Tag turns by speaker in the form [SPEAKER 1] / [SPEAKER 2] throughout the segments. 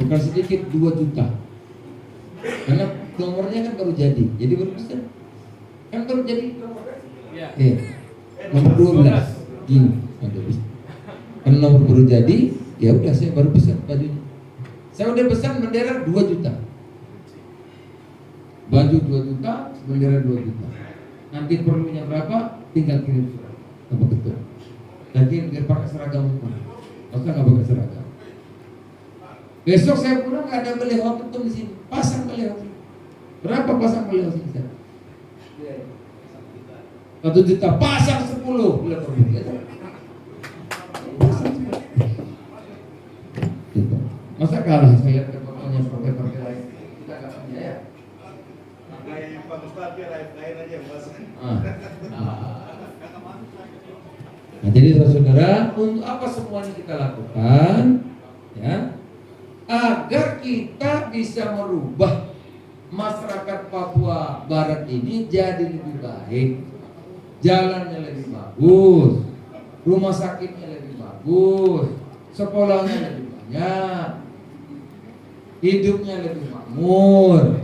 [SPEAKER 1] Bukan sedikit, 2 juta. Karena nomornya kan baru jadi baru bisa. Kan baru jadi nomornya. Iya. Nomor 12. Gini, karena nomor baru jadi, ya udah saya baru pesan bajunya. Saya udah pesan bendera 2 juta. Baju 2 juta, bendera 2 juta. Nanti perlunya berapa? Tinggal kirim surat ke ketua. Nanti biar pakai seragam hukum. Masa nggak pakai seragam? Besok saya pulang nggak ada beliau ketum di sini. Pasang beliau. Berapa pasang beliau sini? 1 juta. Pasang 10 beliau terbuka. Pasang 10. Gitu. Masa kalah saya lihat fotonya pakai lain. Kita nggak punya ya.
[SPEAKER 2] Pak Ustadz ya lain aja Mas.
[SPEAKER 1] Nah, jadi saudara, untuk apa semuanya kita lakukan? Ya, agar kita bisa merubah masyarakat Papua Barat ini jadi lebih baik, jalannya lebih bagus, rumah sakitnya lebih bagus, sekolahnya lebih banyak, hidupnya lebih makmur.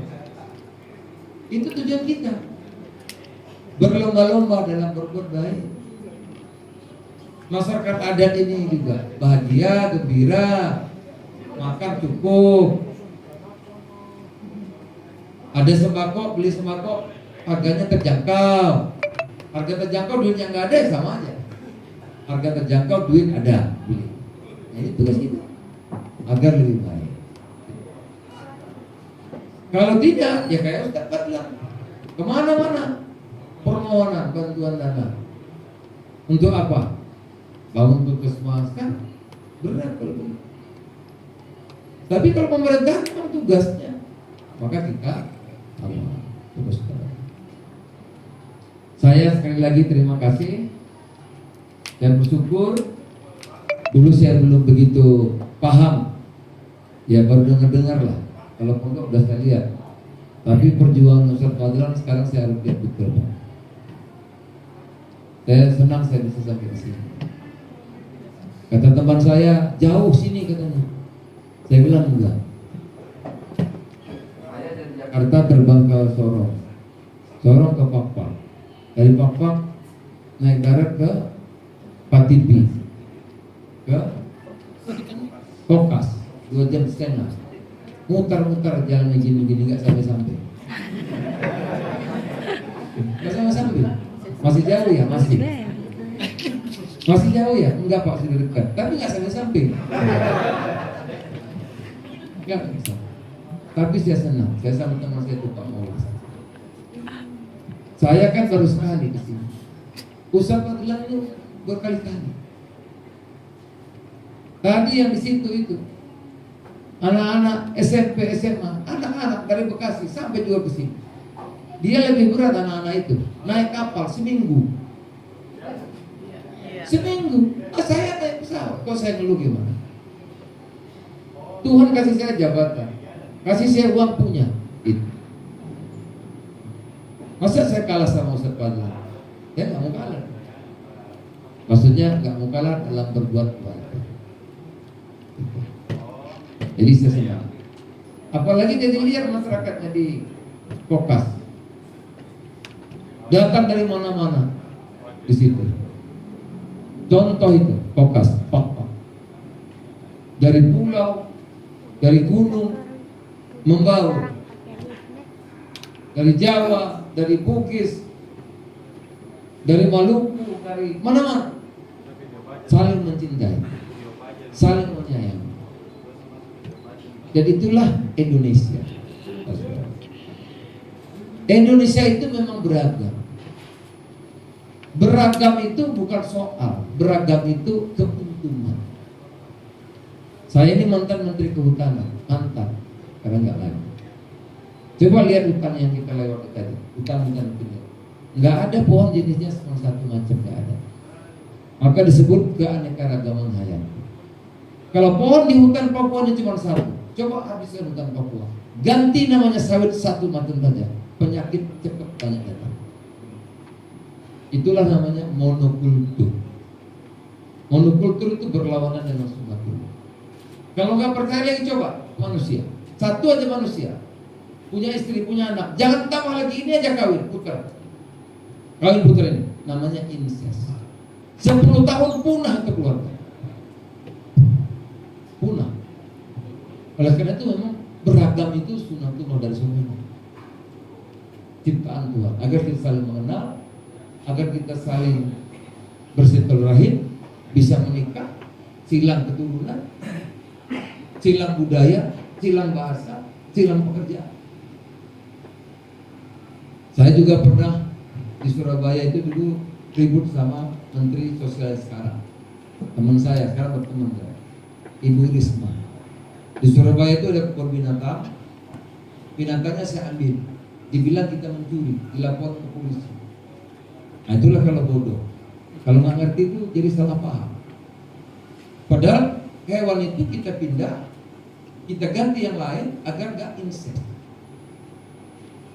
[SPEAKER 1] Itu tujuan kita. Berlomba-lomba dalam berbuat baik. Masyarakat adat ini juga bahagia, gembira, makan cukup. Ada sembako, beli sembako, harganya terjangkau. Harga terjangkau, duit yang nggak ada sama aja. Harga terjangkau, duit ada, beli. Nah, ini tugas kita agar lebih baik. Kalau tidak, ya kayak Ustaz bilang, kemana-mana permohonan bantuan dana. Untuk apa? Bangun puskesmas kan berat kalau begitu. Tapi kalau pemerintah memang tugasnya, maka kita tugas kita. Saya sekali lagi terima kasih dan bersyukur. Dulu saya belum begitu paham, ya baru dengar lah. Kalau pondok sudah saya lihat, tapi perjuangan Ustaz Fadlan sekarang saya harus lihat betul. Saya senang saya bisa sampai di sini. Kata teman saya, jauh sini katanya. Saya bilang enggak. Saya dari Jakarta terbang ke Sorong, Sorong ke Pakpak, dari Pakpak naik darat ke Patipi, ke Kokas, 2,5 jam. Mutar-mutar jalannya gini-gini nggak sampai-sampai. Nggak sampai-sampai. Masih jauh ya, masih jauh ya, enggak Pak, sudah dekat. Tapi nggak sampai-sampai. Nggak bisa. Tapi saya senang, saya sama teman saya tuh Pak Maulana. Saya kan baru sekali di sini. Ustaz Fadlan ini berkali-kali. Tadi yang di situ itu anak-anak SMP, SMA, anak-anak dari Bekasi sampai juga ke sini. Dia lebih berat anak-anak itu naik kapal seminggu. Seminggu. Saya naik pesawat. Kok saya ngeluh gimana? Tuhan kasih saya jabatan, kasih saya uang punya. Itu. Masa saya kalah sama Ustaz Fadlan? Ya nggak mau kalah. Maksudnya nggak mau kalah dalam berbuat baik. Jadi saya senang. Apalagi jadi lihat masyarakatnya di Kokas, datang dari mana-mana di situ. Contoh itu Kokas, Pakpak, dari pulau, dari gunung, membaur, dari Jawa, dari Bugis, dari Maluku, dari mana-mana, saling mencintai, saling menyayangi. Dan itulah Indonesia. Indonesia itu memang beragam. Beragam itu bukan soal, beragam itu keuntungan. Saya ini mantan Menteri Kehutanan, mantan, karena nggak lagi. Coba lihat hutan yang kita lewati tadi, hutan-hutan pinggir. Nggak ada pohon jenisnya cuma satu macam, nggak ada. Maka disebut keanekaragaman hayati. Kalau pohon di hutan Papua ini cuma satu, coba habiskan hutan Papua, ganti namanya sawit satu macam saja, penyakit cepat banyak datang. Itulah namanya monokultur. Monokultur itu berlawanan dengan sunatullah. Kalau nggak percaya lagi coba manusia. Satu aja manusia punya istri, punya anak. Jangan tambah lagi, ini aja kawin putra. Kawin putra ini namanya incest. 10 tahun punah itu keluarga. Punah. Oleh karena itu memang beragam itu sunatullah dari semuanya. Ciptaan Tuhan agar kita saling mengenal, agar kita saling bersilaturahim, bisa menikah, silang keturunan, silang budaya, silang bahasa, silang pekerjaan. Saya juga pernah di Surabaya itu dulu ribut sama Menteri Sosial sekarang, teman saya sekarang berteman saya, Ibu Risma. Di Surabaya itu ada kebun binatang, binatangnya saya ambil, dibilang kita mencuri, dilapor ke polisi. Nah itulah kalau bodoh, kalau nggak ngerti itu jadi salah paham. Padahal hewan itu kita pindah, kita ganti yang lain agar nggak incest.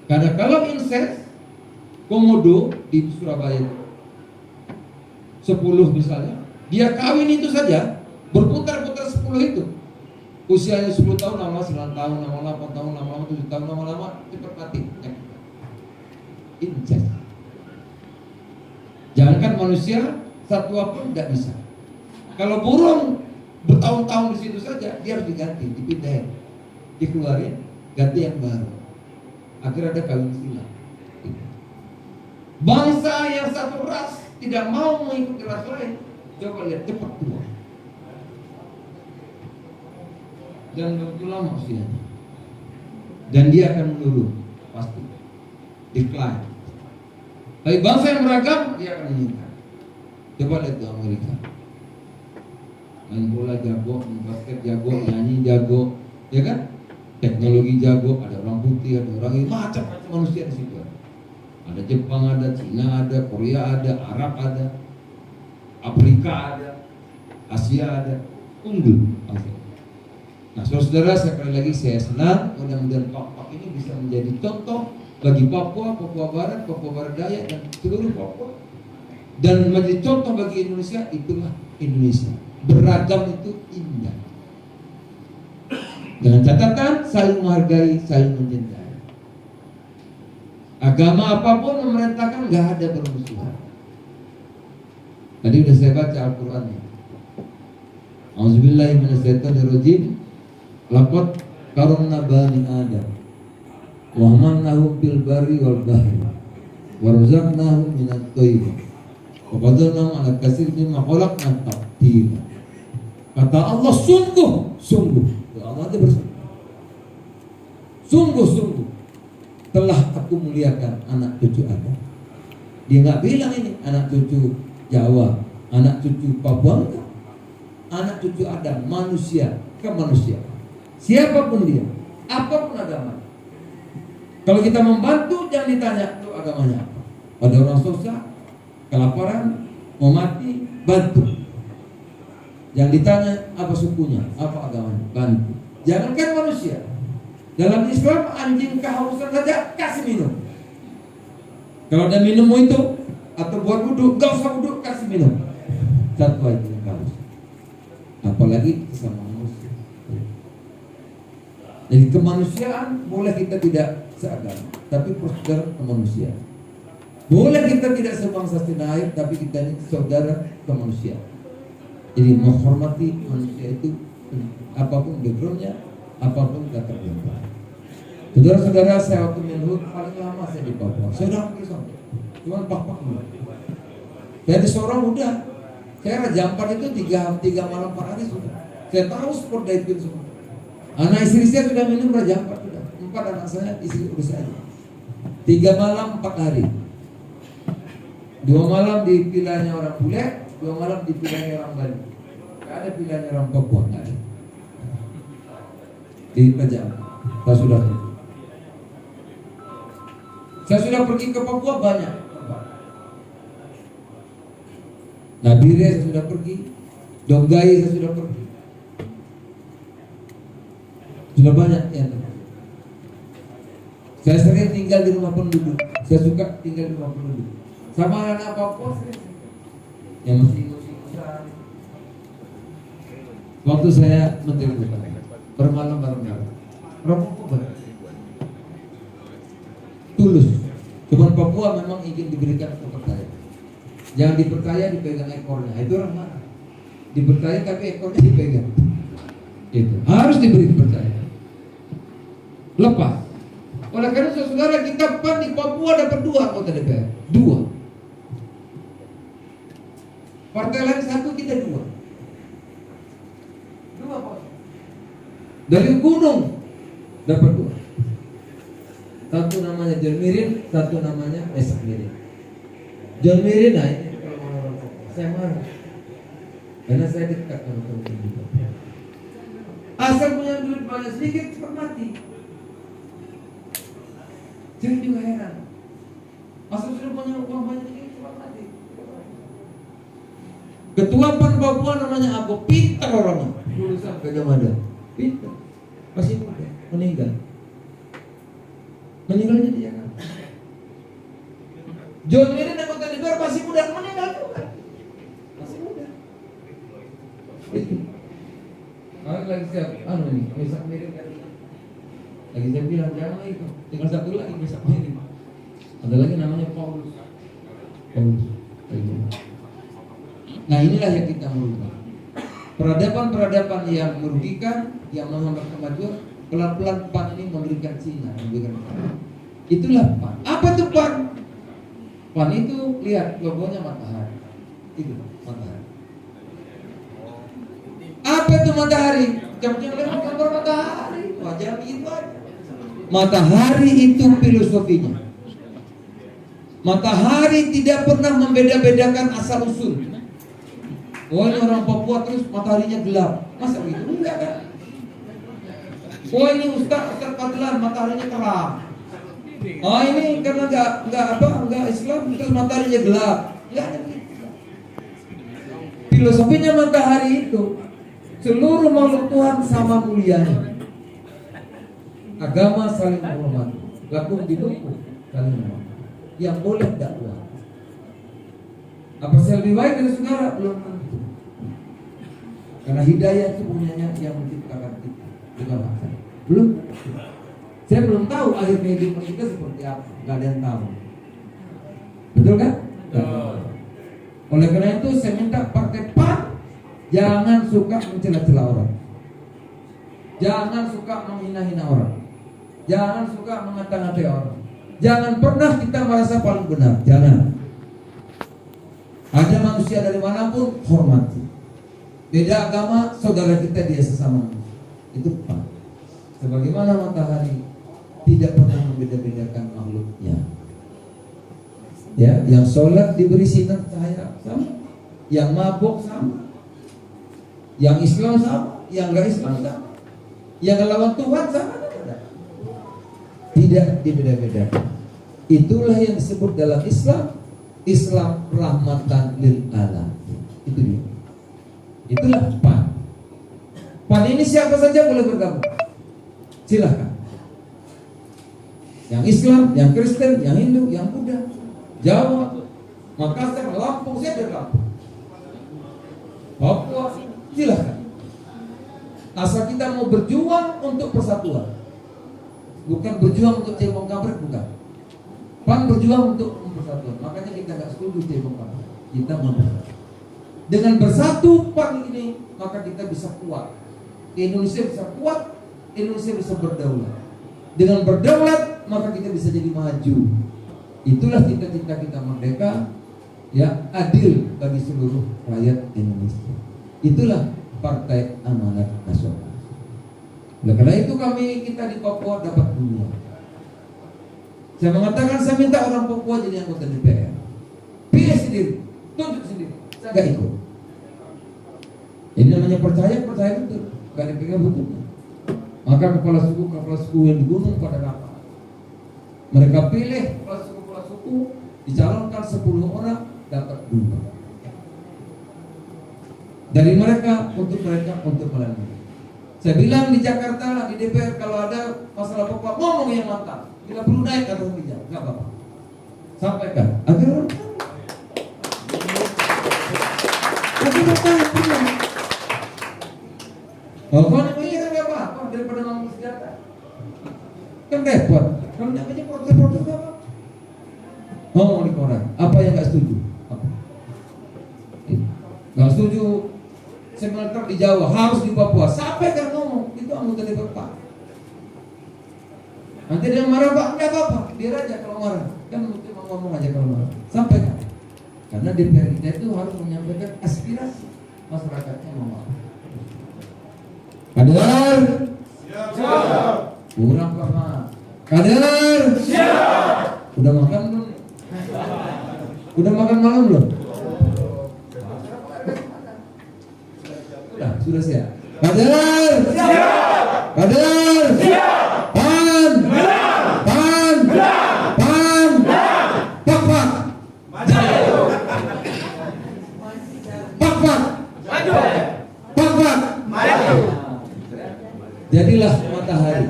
[SPEAKER 1] Karena kalau incest, komodo di Surabaya itu 10 misalnya, dia kawin itu saja, berputar-putar 10 itu. Usianya 10 tahun, lama 9 tahun, lama 8 tahun, lama 7 tahun, lama cepat mati. Incest. Jangankan manusia, satwa pun tidak bisa. Kalau burung bertahun-tahun di situ saja, dia harus diganti, dipindahin, dikeluarin, ganti yang baru. Akhirnya ada kawin silang. Bangsa yang satu ras tidak mau mengikuti ras lain, coba lihat cepat tua. Dan begitu lama usianya. Dan dia akan menurun, pasti. Decline. Tapi bangsa yang beragam, dia akan meningkat. Coba lihat di Amerika. Main bola jago, main basket jago, nyanyi jago, ya kan? Teknologi jago, ada orang putih, ada orang ini, macam-macam manusia di situ. Ada Jepang, ada Cina, ada Korea, ada Arab, ada Afrika, ada Asia, ada unggul. Nah, saudara, sekali lagi saya senang mudah-mudahan Pak ini bisa menjadi contoh bagi Papua, Papua Barat, Papua Barat Daya dan seluruh Papua, dan menjadi contoh bagi Indonesia. Itulah Indonesia, beragam itu indah. Dengan catatan saling menghargai, saling mencintai. Agama apapun memerintahkan nggak ada bermusuhan. Tadi udah saya baca Al-Qur'annya. Auzubillahi minasyaitonirrajim. Laqad karramna bani Adam wa hamalnahum fil barri wal bahri wa razaqnahum minat thayyibat wa qadarnahum 'ala katsirin mimma khalaqna taqdira. Kata Allah, sungguh Allah itu bersungguh, sungguh telah aku muliakan anak cucu Adam. Dia nggak bilang ini anak cucu Jawa, anak cucu Papua, enggak. Anak cucu Adam, manusia ke manusia. Siapapun dia, apapun agama. Kalau kita membantu, jangan ditanya itu agamanya apa. Ada orang susah, kelaparan, mau mati, bantu. Yang ditanya apa sukunya, apa agamanya, bantu. Jangankan manusia, dalam Islam anjing kehausan saja kasih minum. Kalau ada minum itu atau buat wudhu, gak usah wudhu, kasih minum. Satwa itu yang haus. Apalagi sesama manusia. Jadi kemanusiaan boleh kita tidak seagama, tapi persaudaraan kemanusiaan. Boleh kita tidak sebangsa setanah air, tapi kita ini saudara kemanusiaan. Jadi menghormati manusia itu apapun backgroundnya, apapun latar belakang. Saudara-saudara, saya waktu menurut paling lama saya di Papua. Saya udah hampir sampai, cuma pak-pak dulu. Saya di Sorong udah. Saya Raja Ampat itu 3 malam 4 hari sudah. Saya tahu sport diving semua. Anak istri saya sudah minum Raja Ampat sudah. 4 anak saya, istri udah saya. 3 malam 4 hari. 2 malam di pilihannya orang bule, 2 malam di pilihannya orang Bali. Gak ada pilihannya orang Papua, gak ada. Di Raja Ampat. Saya sudah pergi. Saya sudah pergi ke Papua banyak. Nabire saya sudah pergi, Donggai saya sudah pergi. Sudah banyak ya. Saya sering tinggal di rumah penduduk. Saya suka tinggal di rumah penduduk. Sama anak Papua yang masih usia Waktu saya Menteri Keuangan, bermalam bareng-bareng. Rombongan tulus. Cuman Papua memang ingin diberikan kepercayaan. Jangan dipercaya dipegang ekornya. Itu orang marah. Dipercaya tapi ekornya dipegang. Itu harus diberi kepercayaan. Lepas. Oleh karena saudara, kita PAN di Papua dapat 2 anggota DPR. 2. Partai lain 1, kita 2. 2 Pak. Dari gunung dapat 2. Satu namanya John Mirin, satu namanya Esak Mirin. John Mirin, nah ini kalau orang saya marah. Karena saya dekat dengan teman-teman. Asal punya duit banyak sedikit cepat mati. Jadi juga heran. Asal sudah punya uang banyak sedikit cepat mati. Ketua PAN Papua namanya Abo, pintar orangnya. Lulusan Gajah pintar. Masih muda, meninggal. Meninggalnya di Jakarta. John Mirin anggota DPR masih muda, meninggal juga. Masih muda. Itu. Lagi siap, ini, Esak Mirin kan. Lagi saya bilang jangan lagi, tinggal 1 lagi Esak Mirin. Ada lagi namanya Paulus. Nah inilah yang kita merubah. Peradaban-peradaban yang merugikan, yang menghambat kemajuan, pelan-pelan PAN ini memberikan sinyal, itulah PAN. Apa itu PAN? PAN itu lihat logonya matahari. Itu matahari. Apa itu matahari? Jangan lihat gambar matahari. Wajar begitu aja. Matahari itu filosofinya. Matahari tidak pernah membeda-bedakan asal usul. Oh ini orang Papua terus mataharinya gelap. Masa begitu? Enggak kan? Oh ini Ustaz Fadlan mataharinya terang. Oh ini karena enggak Islam terus mataharinya gelap. Enggak ada gitu. Filosofinya matahari itu seluruh makhluk Tuhan sama mulianya. Agama saling menghormati. Lakum dinukum saling menghormati. Yang boleh dakwah. Apa saya lebih baik dari saudara? Belum tentu. Karena hidayah itu punyanya yang menciptakan kita. Bukan saya. Belum. Saya belum tahu akhir kehidupan kita seperti apa. Gak ada yang tahu. Betul kan? Oleh karena itu saya minta partai PAN jangan suka mencela-cela orang. Jangan suka menghina-hina orang. Jangan suka mengata-ngatai orang. Jangan pernah kita merasa paling benar. Jangan. Ada manusia dari manapun, hormati. Beda agama, saudara kita dia sesama. Itu PAN. Sebagaimana matahari tidak pernah membeda-bedakan makhluknya. Ya, yang sholat diberi sinar cahaya sama, yang mabuk sama, yang Islam sama, yang enggak Islam sama, yang lawan Tuhan sama, tidak dibeda-bedakan. Itulah yang disebut dalam Islam rahmatan lil alamin. Itu dia. Itulah PAN. PAN ini siapa saja boleh bergabung. Silahkan. Yang Islam, yang Kristen, yang Hindu, yang Buddha, Jawa, Makassar, Lampung, saya dari Lampung, Papua, silahkan. Asal kita mau berjuang untuk persatuan, bukan berjuang untuk cebong kampret, bukan. PAN berjuang untuk persatuan. Makanya kita nggak setuju cebong kampret. Kita mau dengan bersatu PAN ini, maka kita bisa kuat. Indonesia bisa kuat, Indonesia bisa berdaulat. Dengan berdaulat, maka kita bisa jadi maju. Itulah cita-cita kita merdeka, ya, adil bagi seluruh rakyat Indonesia. Itulah Partai Amanat Nasional. Oleh karena itu kita di Papua dapat 2. Saya mengatakan saya minta orang Papua jadi anggota DPR. Pilih sendiri, tunjuk sendiri. Saya gak ikut. Ini namanya percaya betul. Gak dipegang hukumnya. Maka kepala suku yang di gunung pada rapat. Mereka pilih kepala suku dicalonkan 10 orang, dapat 2. Dari mereka untuk melayani. Saya bilang di Jakarta, di DPR, kalau ada masalah Papua, ngomong yang mantap. Bila perlu naik atau bijak, nggak apa-apa. Sampaikan agar orang tahu. Oh, kalau namanya kan nggak apa-apa daripada ngomong senjata. Kan repot. Kalau namanya protes nggak apa. Ngomong di koran. Apa yang nggak setuju? Apa? Nggak setuju semeter di Jawa harus di Papua. Sampaikan ngomong. Itu anggota DPR Pak. Nanti dia marah Pak, nggak apa-apa. Biar aja kalau marah. Kan mungkin mau ngomong aja kalau marah. Sampaikan. Karena DPR kita itu harus menyampaikan aspirasi masyarakatnya mau apa. Kader, siap. Kurang lama. Kader, siap. Udah makan belum? Udah makan malam belum? Sudah siap. Kader, siap. Kader, siap. Pan, pan, pan, pak, pak. Jadilah matahari.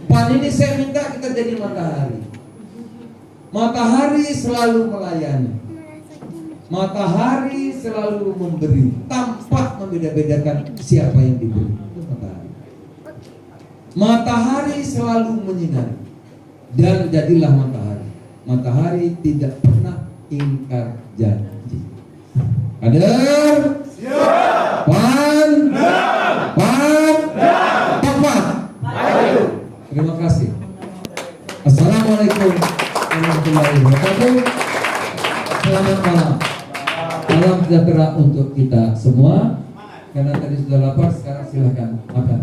[SPEAKER 1] Pan ini saya minta kita jadi matahari. Matahari selalu melayani. Matahari selalu memberi tanpa membeda-bedakan siapa yang diberi. Itu matahari. Matahari selalu menyinari. Dan jadilah matahari. Matahari tidak pernah ingkar janji. Kader, siap. Pan, pan, pan. Terima kasih. Assalamualaikum warahmatullahi wabarakatuh. Selamat malam. Salam sejahtera untuk kita semua. Karena tadi sudah lapar, sekarang silahkan makan.